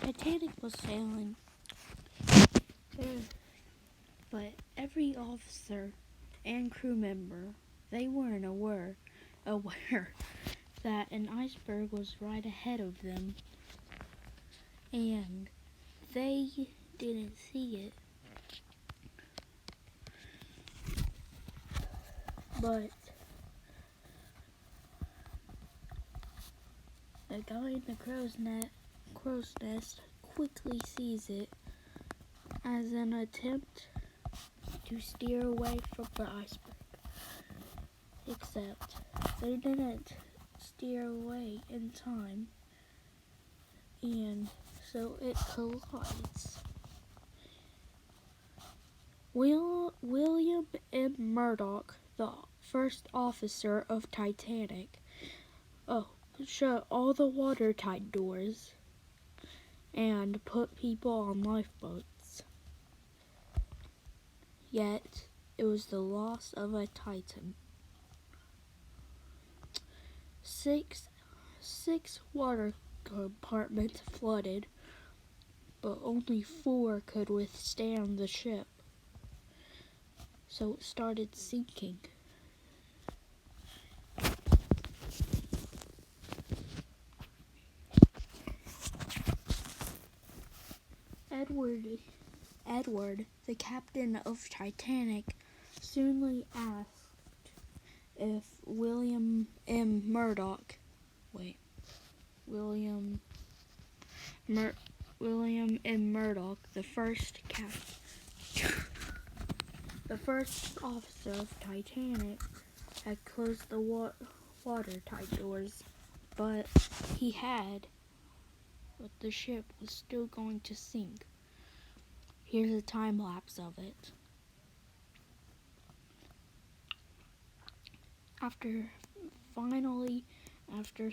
Titanic was sailing, but every officer and crew member, they weren't aware that an iceberg was right ahead of them, and they didn't see it. But the guy in the crow's nest quickly sees it as an attempt to steer away from the iceberg. Except they didn't steer away in time, and so it collides. William M. Murdoch, the first officer of Titanic, shut all the watertight doors and put people on lifeboats. Yet, it was the loss of a Titan. Six water compartments flooded, but only 4 could withstand the ship. So it started sinking. Edward, the captain of Titanic, soonly asked if William M. Murdoch, the first officer of Titanic, had closed the watertight doors, but the ship was still going to sink. Here's a time lapse of it. After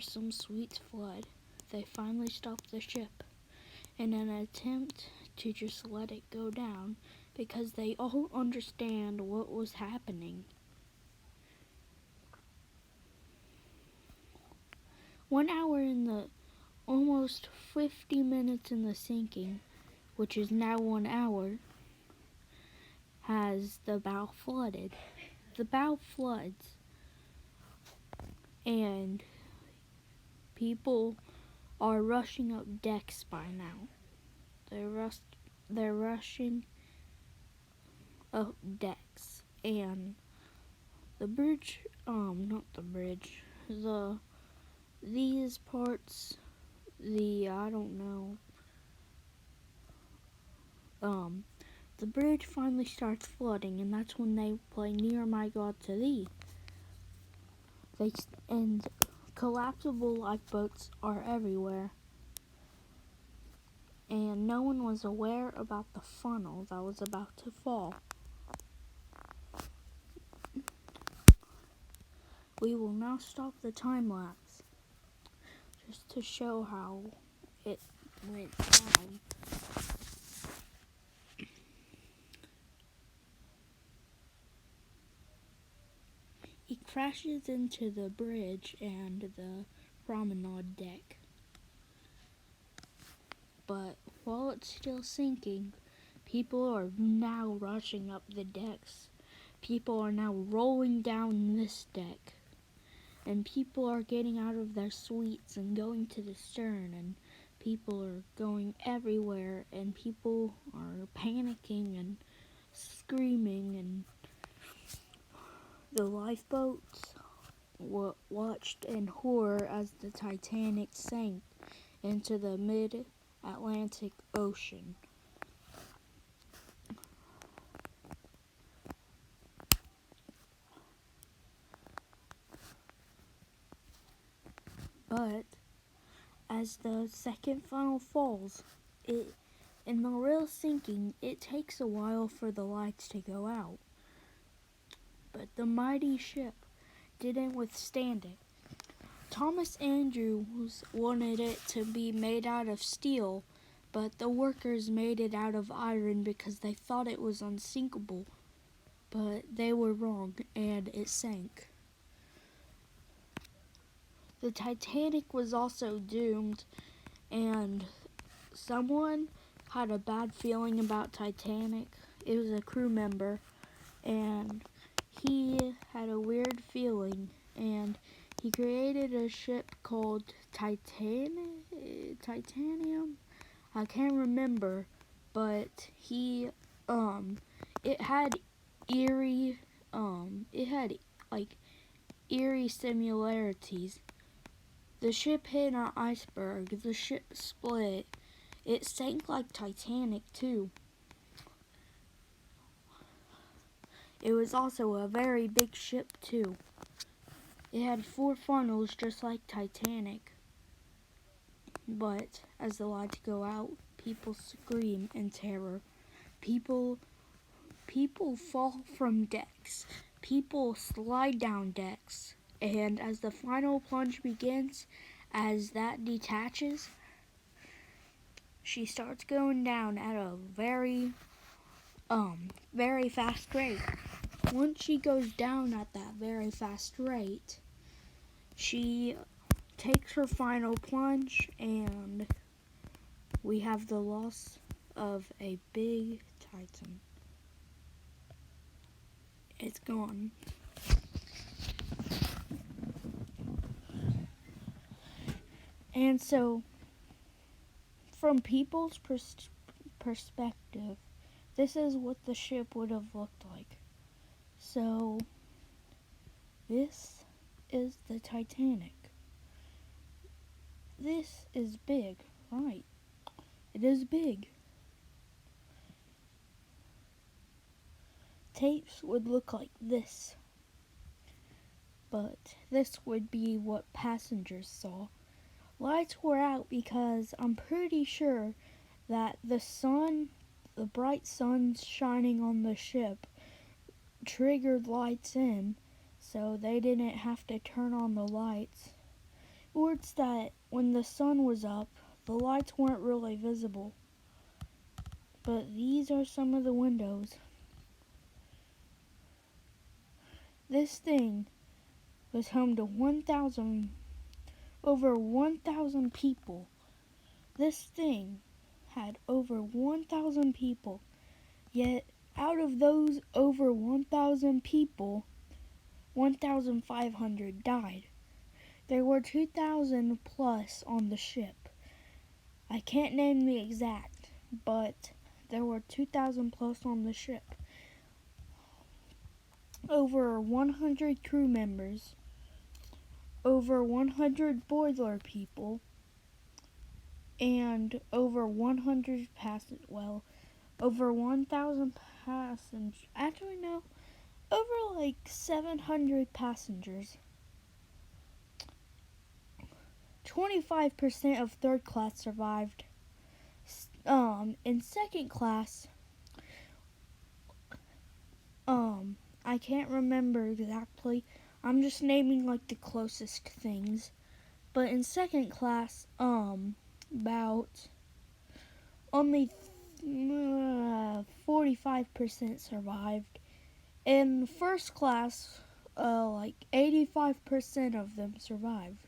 some sweet flood, they finally stopped the ship in an attempt to just let it go down because they all understand what was happening. 1 hour in the almost 50 minutes in the sinking, which is now 1 hour, has the bow flooded. The bow floods, and people are rushing up decks by now. They're rushing up decks, and these parts, the bridge finally starts flooding, and that's when they play Near My God to Thee. And collapsible lifeboats are everywhere. And no one was aware about the funnel that was about to fall. We will now stop the time lapse just to show how it went down. He crashes into the bridge and the promenade deck. But while it's still sinking, people are now rushing up the decks. People are now rolling down this deck. And people are getting out of their suites and going to the stern, and people are going everywhere, and people are panicking and screaming, and the lifeboats watched in horror as the Titanic sank into the mid-Atlantic Ocean. But as the second funnel falls, in the real sinking, it takes a while for the lights to go out. But the mighty ship didn't withstand it. Thomas Andrews wanted it to be made out of steel, but the workers made it out of iron because they thought it was unsinkable. But they were wrong, and it sank. The Titanic was also doomed, and someone had a bad feeling about Titanic. It was a crew member, and he had a weird feeling, and he created a ship called Titanium. I can't remember, but it had eerie, it had like eerie similarities. The ship hit an iceberg. The ship split. It sank like Titanic too. It was also a very big ship too. It had 4 funnels just like Titanic. But as the lights go out, people scream in terror. People fall from decks. People slide down decks. And as the final plunge begins, as that detaches, she starts going down at a very fast rate. Once she goes down at that very fast rate, she takes her final plunge, and we have the loss of a big Titan. It's gone. And so, from people's perspective, this is what the ship would have looked like. So, this is the Titanic. This is big, right? It is big. Tapes would look like this. But this would be what passengers saw. Lights were out because I'm pretty sure that the bright sun shining on the ship triggered lights in, so they didn't have to turn on the lights. Or it's that when the sun was up, the lights weren't really visible. But these are some of the windows. This thing was home to over 1,000 people. This thing had over 1,000 people, yet out of those over 1,000 people, 1,500 died. There were 2,000 plus on the ship. I can't name the exact, but there were 2,000 plus on the ship. Over 100 crew members, over 100 boiler people, and over 100 over 1,000 passengers. Actually, no, over like 700 passengers. 25% of third class survived. In second class, I can't remember exactly. I'm just naming like the closest things. But in second class, about only 45% survived. In first class, like 85% of them survived.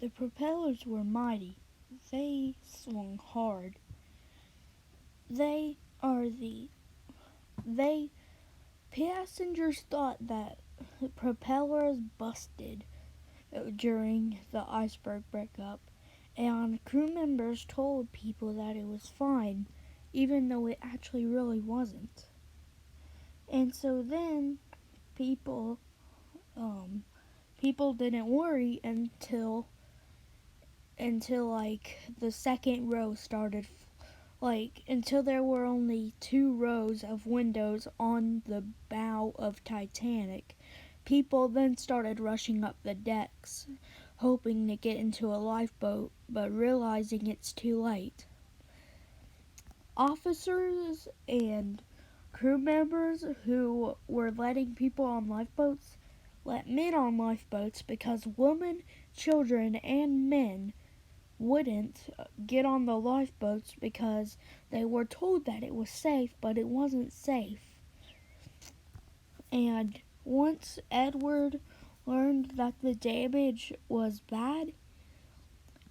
The propellers were mighty. They swung hard. Passengers thought that the propellers busted during the iceberg breakup, and crew members told people that it was fine, even though it actually really wasn't. And so then people didn't worry until like the second row started, until there were only 2 rows of windows on the bow of Titanic. People then started rushing up the decks, hoping to get into a lifeboat, but realizing it's too late. Officers and crew members who were letting people on lifeboats let men on lifeboats because women, children, and men wouldn't get on the lifeboats because they were told that it was safe, but it wasn't safe. And once Edward learned that the damage was bad,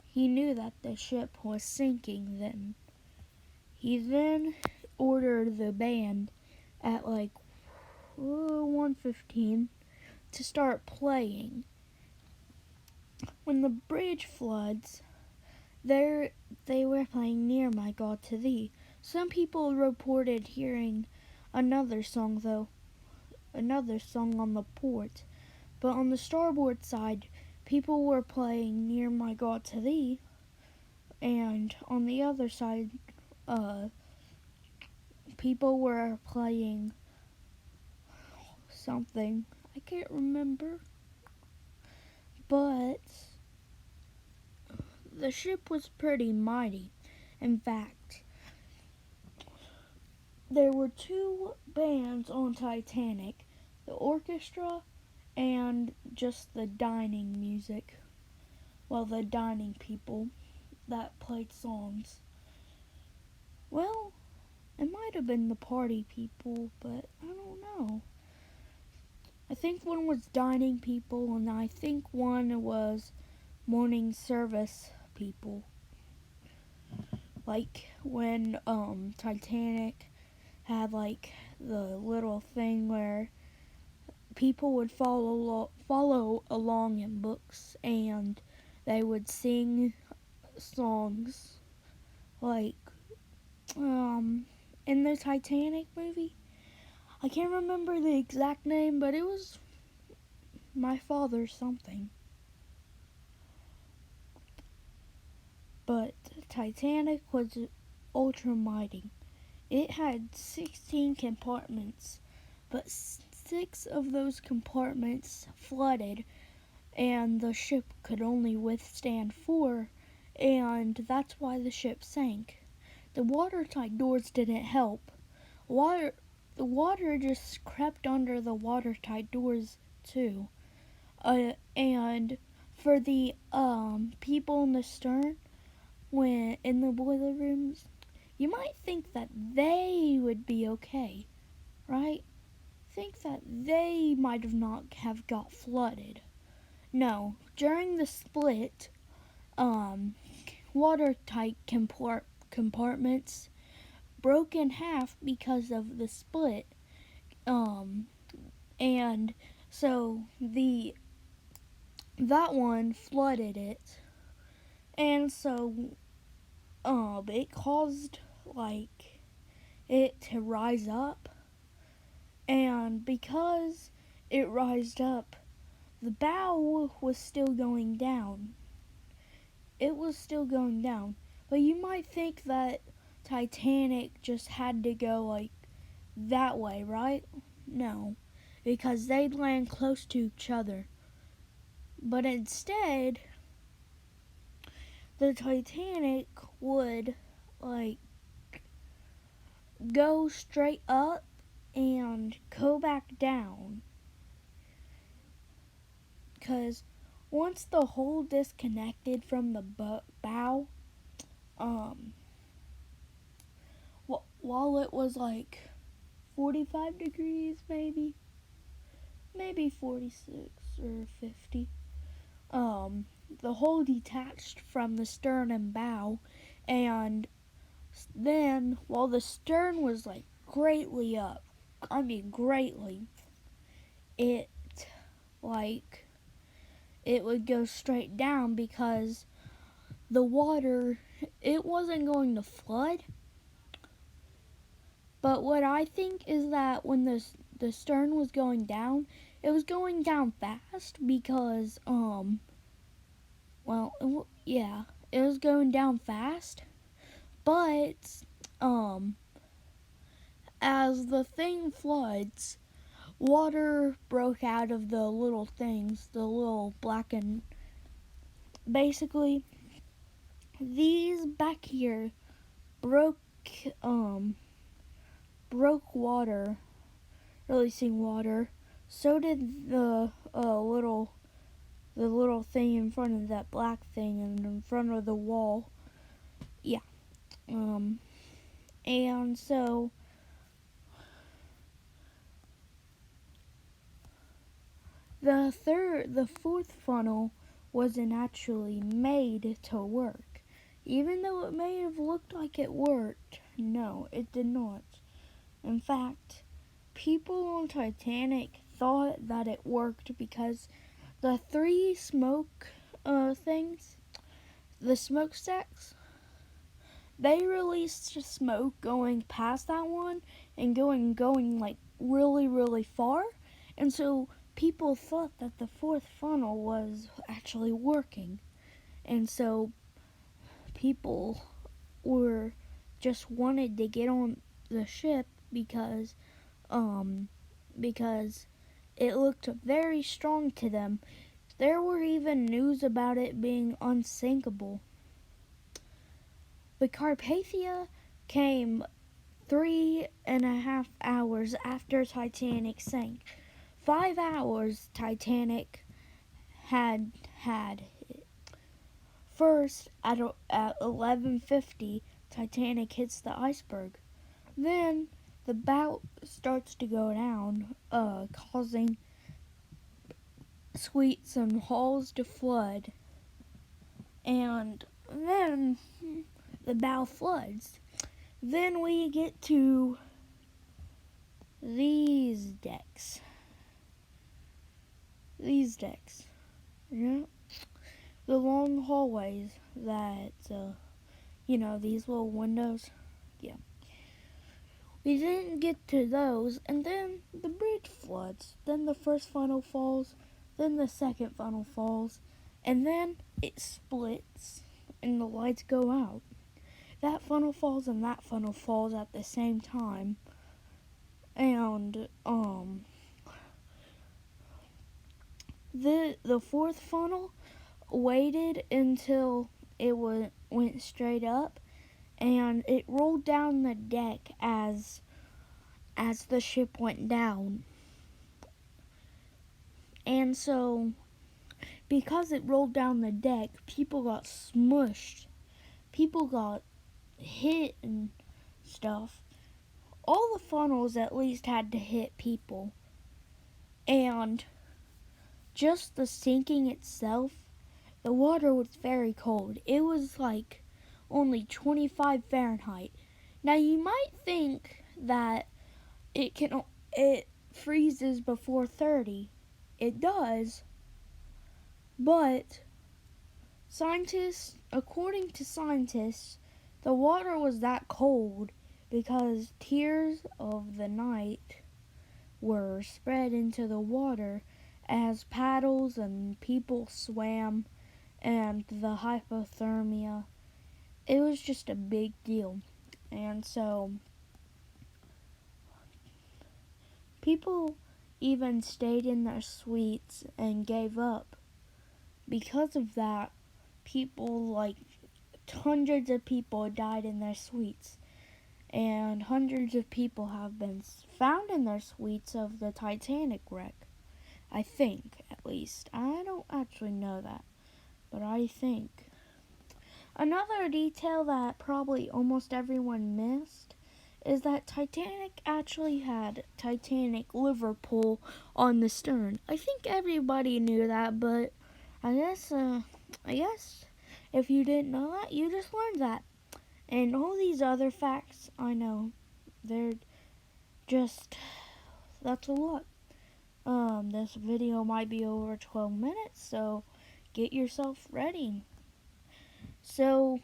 he knew that the ship was sinking then. He then ordered the band at like 1:15 to start playing. When the bridge floods, they were playing Near My God to Thee. Some people reported hearing another song on the port. But on the starboard side, people were playing Near My God to Thee. And on the other side, people were playing something. I can't remember. But the ship was pretty mighty. In fact, there were two bands on Titanic, the orchestra and just the dining music. Well, the dining people that played songs. Well, it might have been the party people, but I don't know. I think one was dining people, and I think one was morning service people. Like when Titanic had like the little thing where people would follow along in books, and they would sing songs like in the Titanic movie. I can't remember the exact name, but it was My Father's something. But Titanic was ultra mighty. It had 16 compartments, but 6 of those compartments flooded, and the ship could only withstand 4, and that's why the ship sank. The watertight doors didn't help. The water just crept under the watertight doors too. And for the people in the stern, when in the boiler rooms, you might think that they would be okay, right? Think that they might have not have got flooded. No, during the split, watertight compartments broke in half because of the split. And so that one flooded it, and so it caused like it to rise up, and because it rised up, the bow was still going down. It was still going down, but you might think that Titanic just had to go like that way, right? No, because they'd land close to each other. But instead, the Titanic would like go straight up and go back down. Because once the hull disconnected from the bow, while it was like 45 degrees, maybe 46 or 50, the hull detached from the stern and bow, and then while the stern was like greatly up, greatly, it would go straight down because the water, it wasn't going to flood. But what I think is that when the stern was going down, it was going down fast because it was going down fast. But as the thing floods, water broke out of the little things, the little blackened. Basically, these back here broke water, releasing water. So did the little the little thing in front of that black thing and in front of the wall. Yeah. And so the fourth funnel wasn't actually made to work. Even though it may have looked like it worked, no, it did not. In fact, people on Titanic thought that it worked because the three smoke things, the smokestacks, they released smoke going past that one and going like really, really far. And so people thought that the fourth funnel was actually working. And so people were just wanted to get on the ship because because it looked very strong to them. There were even news about it being unsinkable. The Carpathia came 3.5 hours after Titanic sank. 5 hours Titanic had. First, at 11:50, Titanic hits the iceberg. Then the bow starts to go down, causing suites and halls to flood. And then the bow floods. Then we get to these decks. Yeah. The long hallways that, these little windows. Yeah. We didn't get to those, and then the bridge floods. Then the first funnel falls, then the second funnel falls, and then it splits, and the lights go out. That funnel falls and that funnel falls at the same time. And, the fourth funnel waited until it went straight up, and it rolled down the deck as the ship went down. And so, because it rolled down the deck, people got smushed. People got hit and stuff. All the funnels at least had to hit people. And just the sinking itself, the water was very cold. It was like only 25 Fahrenheit. Now you might think that it freezes before 30. It does. But according to scientists, the water was that cold because tears of the night were spread into the water as paddles and people swam, and the hypothermia. It was just a big deal. And so people even stayed in their suites and gave up. Because of that, hundreds of people died in their suites. And hundreds of people have been found in their suites of the Titanic wreck. I think, at least. I don't actually know that, but I think. Another detail that probably almost everyone missed is that Titanic actually had Titanic Liverpool on the stern. I think everybody knew that, but I guess if you didn't know that, you just learned that. And all these other facts, I know, they're just, that's a lot. This video might be over 12 minutes, so get yourself ready. So,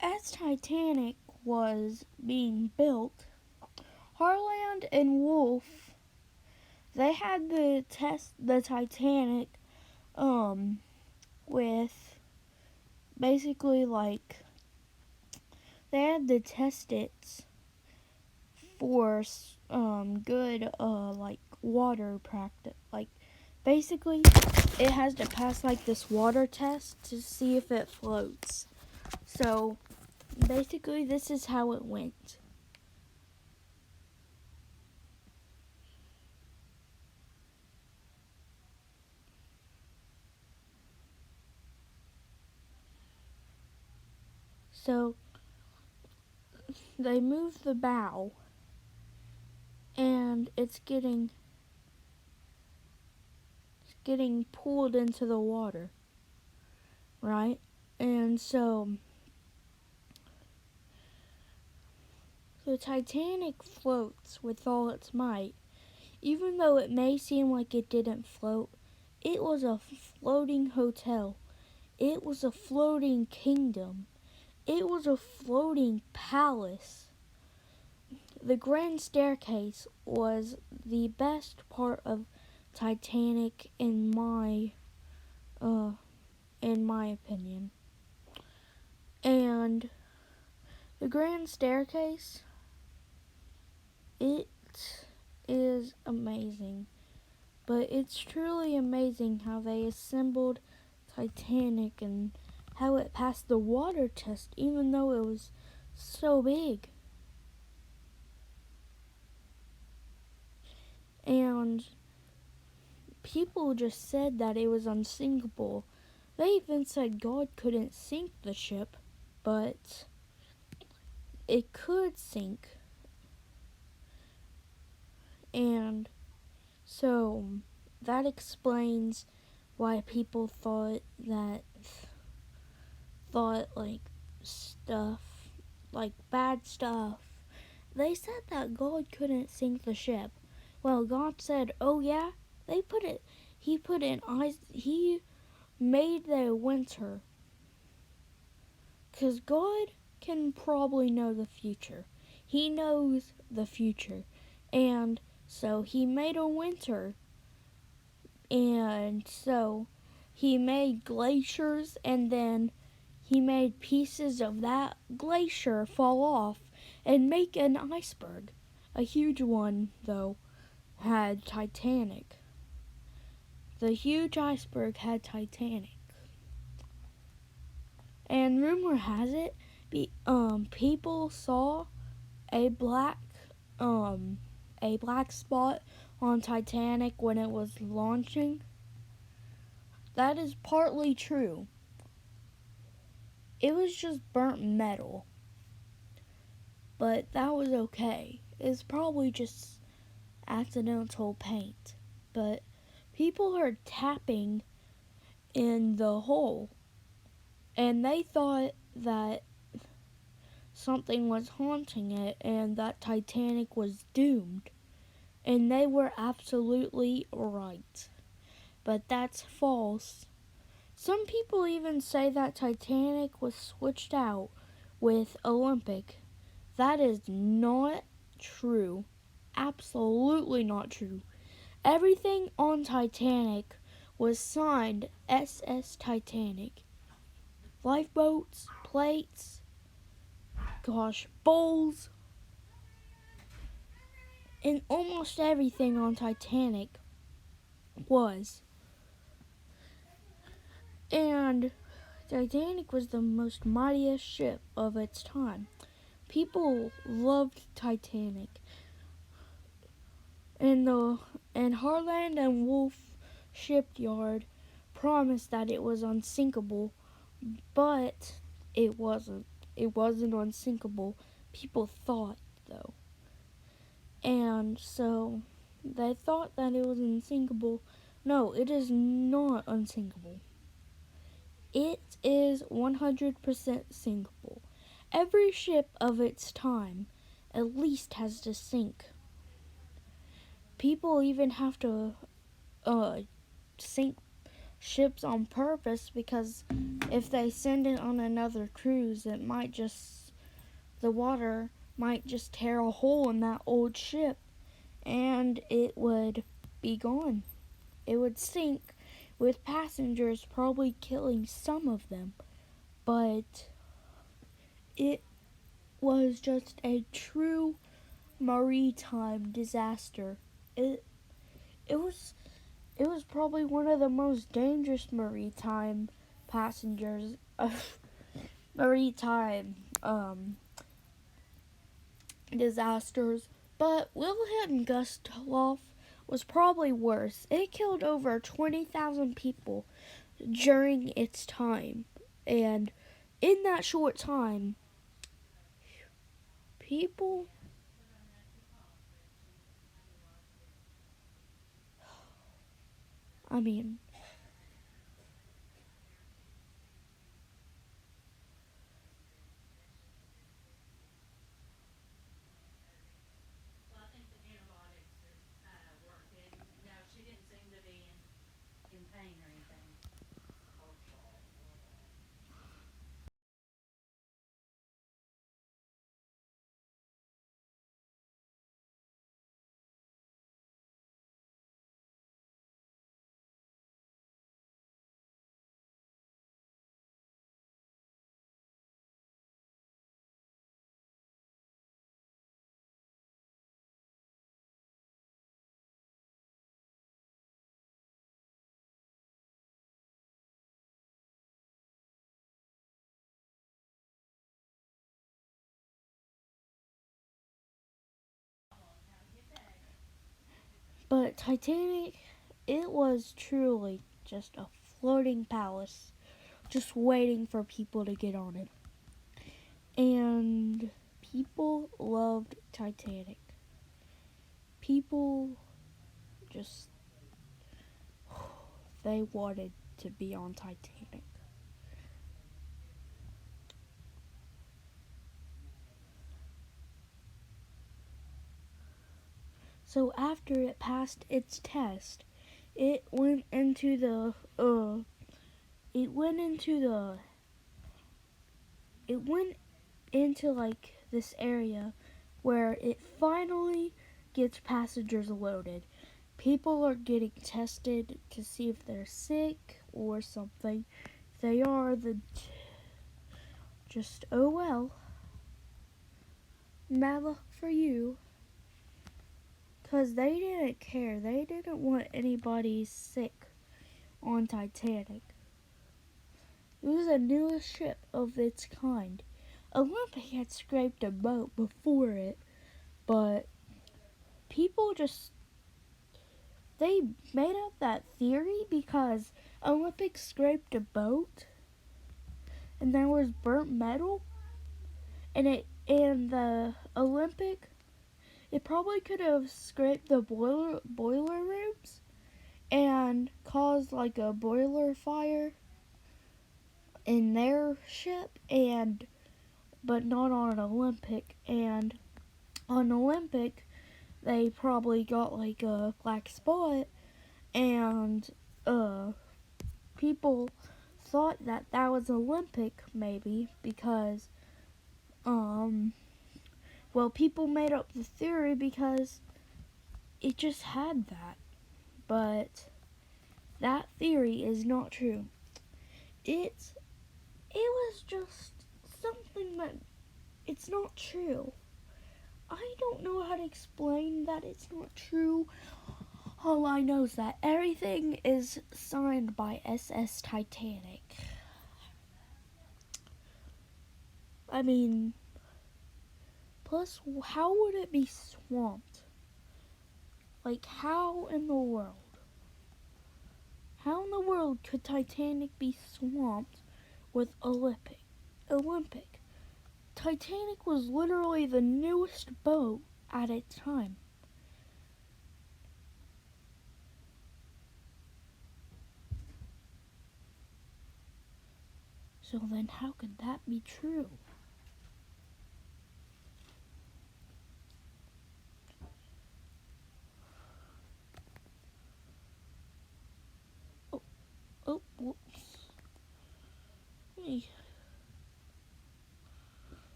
as Titanic was being built, Harland and Wolff, they had to test the Titanic, with basically they had to test it for good water practice. Basically it has to pass this water test to see if it floats. So basically this is how it went. so they move the bow, and it's getting pulled into the water, right? And so the Titanic floats with all its might. Even though it may seem like it didn't float, it was a floating hotel. It was a floating kingdom. It was a floating palace. The Grand Staircase was the best part of Titanic in my opinion. And the Grand Staircase, it is amazing. But it's truly amazing how they assembled Titanic and how it passed the water test even though it was so big. And people just said that it was unsinkable. They even said God couldn't sink the ship, but it could sink. And so that explains why people thought like stuff, like bad stuff. They said that God couldn't sink the ship. Well, God said, "Oh yeah." He made the winter. 'Cause God can probably know the future. He knows the future. And so he made a winter. And so he made glaciers, and then he made pieces of that glacier fall off and make an iceberg. A huge one, though, had Titanic. The huge iceberg had Titanic. And rumor has it, people saw a black spot on Titanic when it was launching. That is partly true. It was just burnt metal. But that was okay. It's probably just accidental paint. But people heard tapping in the hole, and they thought that something was haunting it and that Titanic was doomed. And they were absolutely right. But that's false. Some people even say that Titanic was switched out with Olympic. That is not true. Absolutely not true. Everything on Titanic was signed SS Titanic. Lifeboats, plates, bowls, and almost everything on Titanic was. And Titanic was the most mightiest ship of its time. People loved Titanic. And Harland and Wolff shipyard promised that it was unsinkable, but it wasn't. It wasn't unsinkable. People thought, though. And so they thought that it was unsinkable. No, it is not unsinkable. It is 100% sinkable. Every ship of its time at least has to sink. People even have to sink ships on purpose because if they send it on another cruise, the water might just tear a hole in that old ship and it would be gone. It would sink with passengers probably killing some of them. But it was just a true maritime disaster. It was probably one of the most dangerous maritime disasters. But Wilhelm Gustloff was probably worse. It killed over 20,000 people during its time, and in that short time, people, I mean, but Titanic, it was truly just a floating palace, just waiting for people to get on it. And people loved Titanic. People just, they wanted to be on Titanic. So after it passed its test, it went into the it went into the it went into like this area where it finally gets passengers loaded. People are getting tested to see if they're sick or something. If they are, then just oh well. Bad luck for you. Because they didn't care. They didn't want anybody sick on Titanic. It was the newest ship of its kind. Olympic had scraped a boat before it, but people just, they made up that theory because Olympic scraped a boat and there was burnt metal and the Olympic, it probably could have scraped the boiler rooms and caused like a boiler fire in their ship, and but not on an Olympic. And on Olympic they probably got like a black spot, and people thought that that was Olympic maybe because well, people made up the theory because it just had that, but that theory is not true. It was just something that, it's not true. I don't know how to explain that it's not true. All I know is that everything is signed by SS Titanic. I mean, plus, how would it be swamped? Like, how in the world? How in the world could Titanic be swamped with Olympic? Titanic was literally the newest boat at its time. So then how could that be true? Oh, whoops. Hey.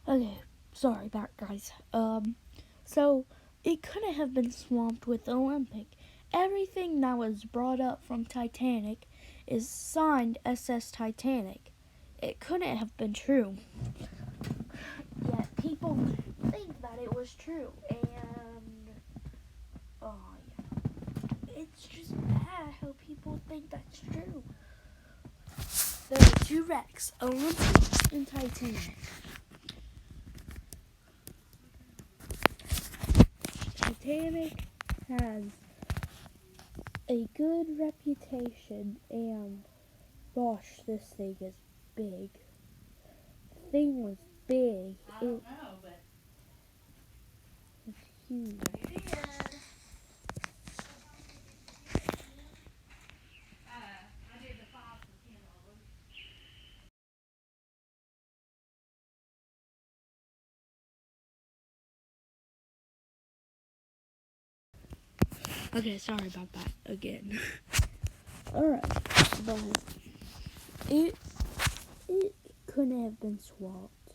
Okay, sorry about it, guys. So it couldn't have been swamped with Olympic. Everything that was brought up from Titanic is signed SS Titanic. It couldn't have been true. Yet people think that it was true, and oh yeah, it's just bad how people think that's true. There are two wrecks, Olympic and Titanic. Titanic has a good reputation, and gosh, this thing is big. The thing was big. I don't know, but It's huge. I did. I did the 5 for $10. Okay, sorry about that again. Alright, but it couldn't have been swapped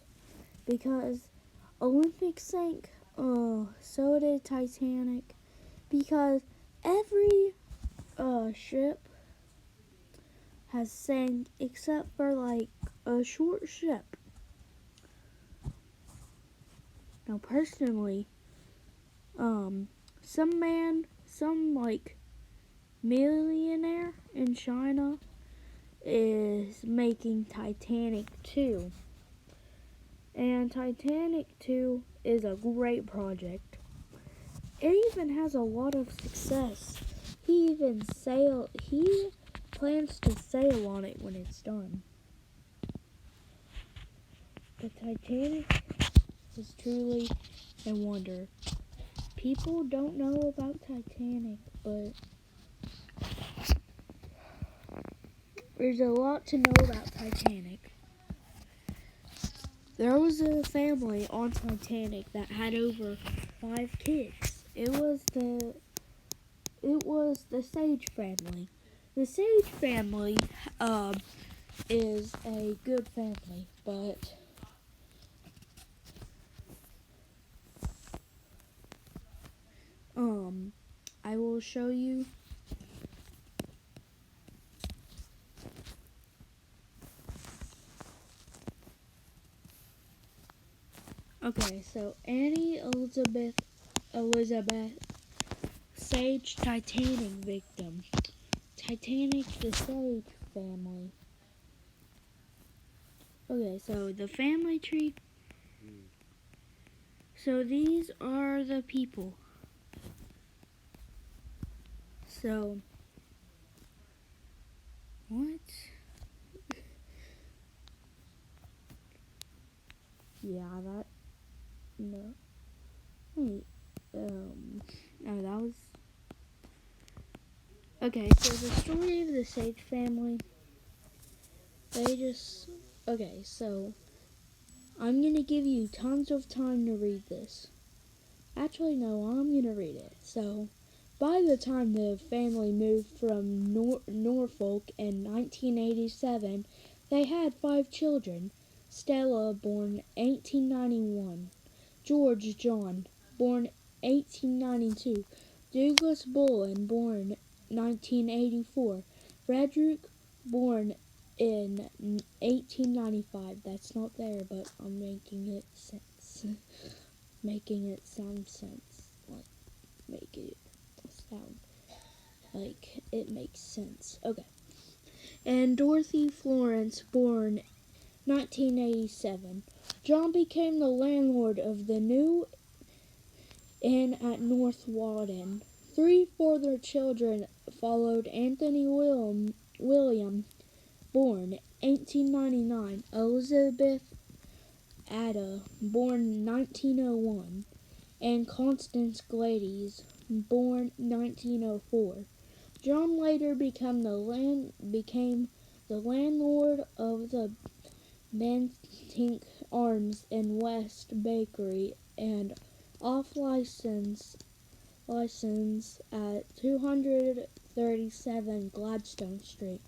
because Olympic sank, so did Titanic, because every ship has sank except for like a short ship. Now personally, some like millionaire in China is making Titanic 2. And Titanic 2 is a great project. It even has a lot of success. He plans to sail on it when it's done. The Titanic is truly a wonder. People don't know about Titanic, but there's a lot to know about Titanic. There was a family on Titanic that had over 5 kids. It was the Sage family. The Sage family is a good family, but I will show you. Okay, so Annie Elizabeth Sage Titanic victim. Titanic the Sage family. Okay, so the family tree. So these are the people. So what? Yeah, that no. Wait. No, that was. Okay, so the story of the Sage family. Okay, so I'm gonna give you tons of time to read this. Actually, no, I'm gonna read it. So, by the time the family moved from Norfolk in 1987, they had 5 children. Stella, born 1891. George John, born 1892. Douglas Bullen, born 1984. Frederick, born in 1895. That's not there, but I'm making it sense. Making it sound sense. Like, make it sound like it makes sense. Okay. And Dorothy Florence, born 1987. John became the landlord of the new inn at North Walden. 3 further children followed: Anthony William, born 1899. Elizabeth Ada, born 1901. And Constance Gladys, born 1904. John later became the landlord of the Bantink Arms and West Bakery and off license at 237 Gladstone Street.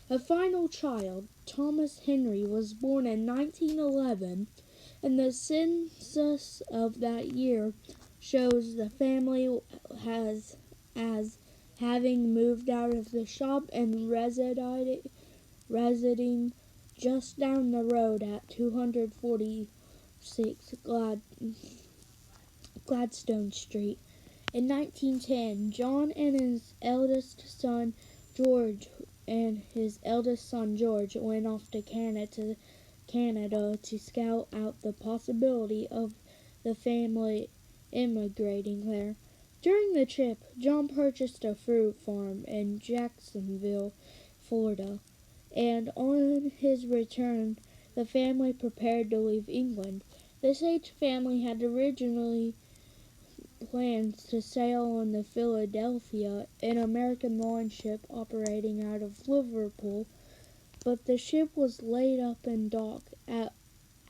A final child, Thomas Henry, was born in 1911, and the census of that year shows the family as having moved out of the shop and residing just down the road at 246 Gladstone Street. In 1910, John and his eldest son George went off to Canada to scout out the possibility of the family immigrating there. During the trip, John purchased a fruit farm in Jacksonville, Florida, and on his return, the family prepared to leave England. The Sage family had originally planned to sail on the Philadelphia, an American line ship operating out of Liverpool, but the ship was laid up in dock at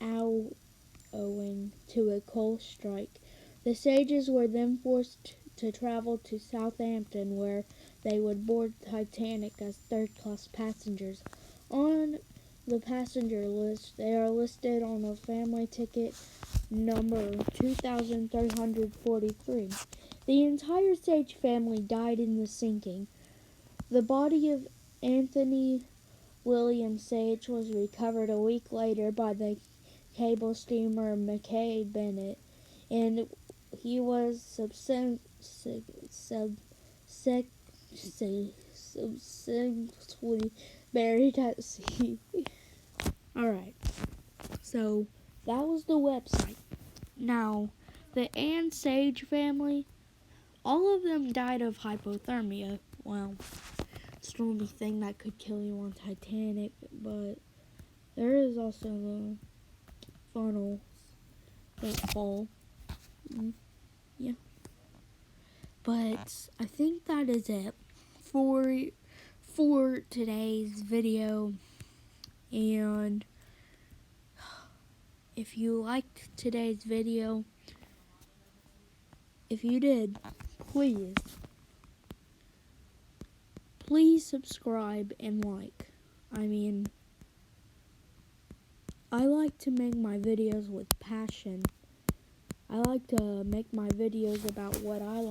owing to a coal strike. The Sages were then forced to travel to Southampton, where they would board Titanic as third-class passengers. On the passenger list, they are listed on a family ticket number 2343. The entire Sage family died in the sinking. The body of Anthony William Sage was recovered a week later by the cable steamer Mackay Bennett, and he was subsequently buried at sea. Alright, so that was the website. Now, the Ann Sage family, all of them died of hypothermia. Well, it's the only thing that could kill you on Titanic, but there is also the funnels that fall. Yeah. But I think that is it for today's video. And if you liked today's video, if you did, please subscribe and like. I like to make my videos with passion. I like to make my videos about what I like.